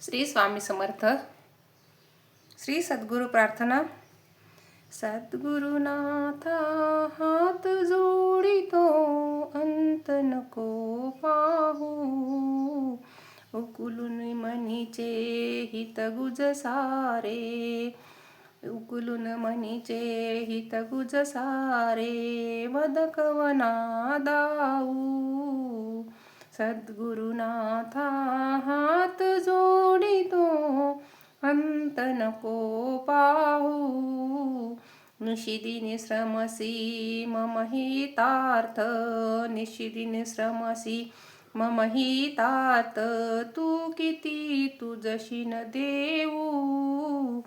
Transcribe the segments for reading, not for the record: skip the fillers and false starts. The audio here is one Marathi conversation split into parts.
श्री स्वामी समर्थ. श्री सद्गुरु प्रार्थना. सद्गुरुनाथा हात जोडितो अंत नको पाहू, उकलून मनीचे हित गुज सारे, उकलून मनीचे हित गुज सारे, वदकवना दाऊ. सद्गुरुनाथा हात जोडितो अंत नको पाहू, निशिदिनी श्रमसी मम हितार्थ, निशिदिनी श्रमसी मम हितार्थ, तू किती तुझशी न देऊ.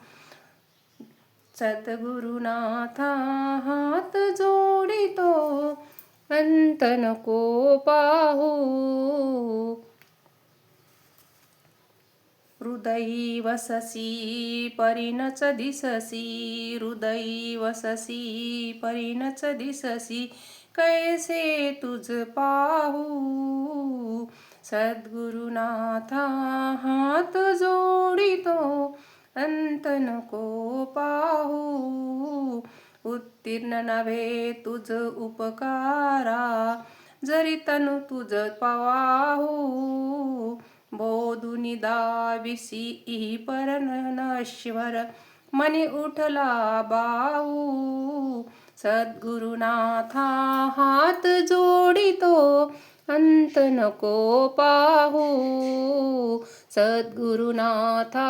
सद्गुरुनाथा हात जोडितो अंत नको पाहू, हृदयी वससी परिणच दिससी, हृदयी वससी परिणच दिससी, कैसे तुझ पाहू. सद्गुरुनाथा हात जोडितो अंत नको पाहू, उत्तीर्ण नव्हे तुझ उपकारा, जरी तनु तुझ पाहू. बोधुनी दाविसी परनश्वर, मनी उठला बाऊ. सद्गुरुनाथा हात जोडितो अंत नको पाहू, सद्गुरुनाथा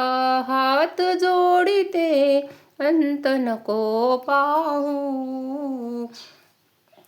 हात जोडिते अंत नको पाहू.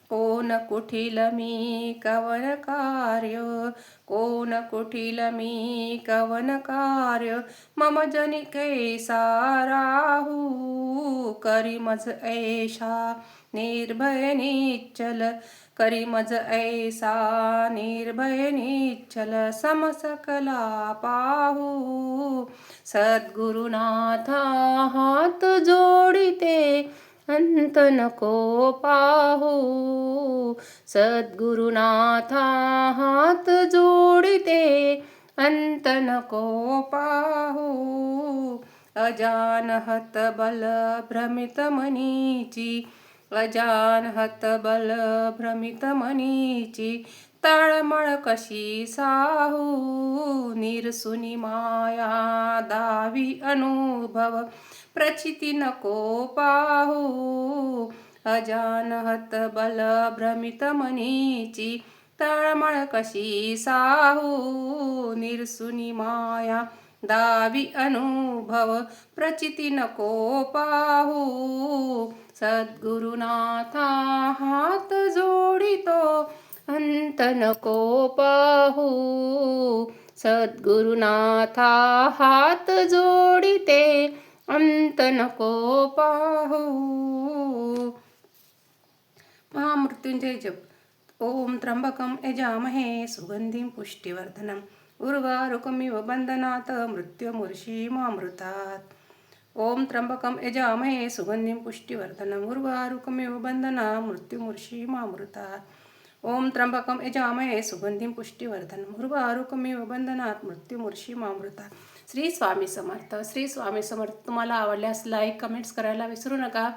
कोण कुठील मी कवन कार्य, कोण कुठील मी कवन कार्य, मम जनी कैसा राहू. करी मज ऐशा निर्भय निश्चल, करी मज ऐसा निर्भय निश्चल, समसकला पाहू. सद्गुरुनाथा हात जोडिते अंत नको पाहू, सद्गुरुनाथा हात जोडिते अंत नको पाहू. अजानहत बल भ्रमित मनीची, अजानहत बल भ्रमित मनीची, तळमळ कशी साहू. निरसुनी माया दावी अनुभव, प्रचिती नको पाहू. अजानहत बल भ्रमित मनीची, तळमळ कशी साहू. निरसुनी माया दावी अनुभव, प्रचिती नको पाहू. सद्गुरुनाथा हात जोडितो अंत नको पाहू, सद्गुरुनाथा हात जोडिते अंत नको पाहू. महामृत्युंजय जप. ओम त्र्यंबकं यजामहे सुगंधिं पुष्टिवर्धनम्, उर्वारुकमिव बन्धनात् मृत्युर्मुक्षीयमामृतात्. ओम त्र्यंबकं यजामहे सुगंधिं पुष्टिवर्धनम्, उर्वारुकमिव बन्धनात् मृत्युर्मुक्षीयमामृतात्. ओम त्र्यंबकं यजामहे सुगंधिं पुष्टिवर्धनम्, उर्वारुकमिव बन्धनात् मृत्युर्मुक्षीयमामृतात्. श्री स्वामी समर्थ. श्री स्वामी समर्थ. तुम्हाला आवडल्यास लाईक कमेंट्स करायला विसरू नका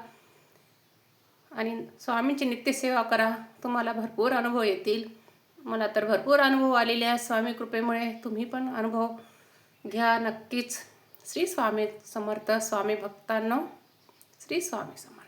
आणि स्वामींची नित्यसेवा करा. तुम्हाला भरपूर अनुभव येतील. मला तर भरपूर अनुभव आलेले आहेत स्वामी कृपेमुळे. तुम्ही पण अनुभव घ्या नक्कीच. श्री स्वामी समर्थ. स्वामी भक्तांनो, श्री स्वामी समर्थ.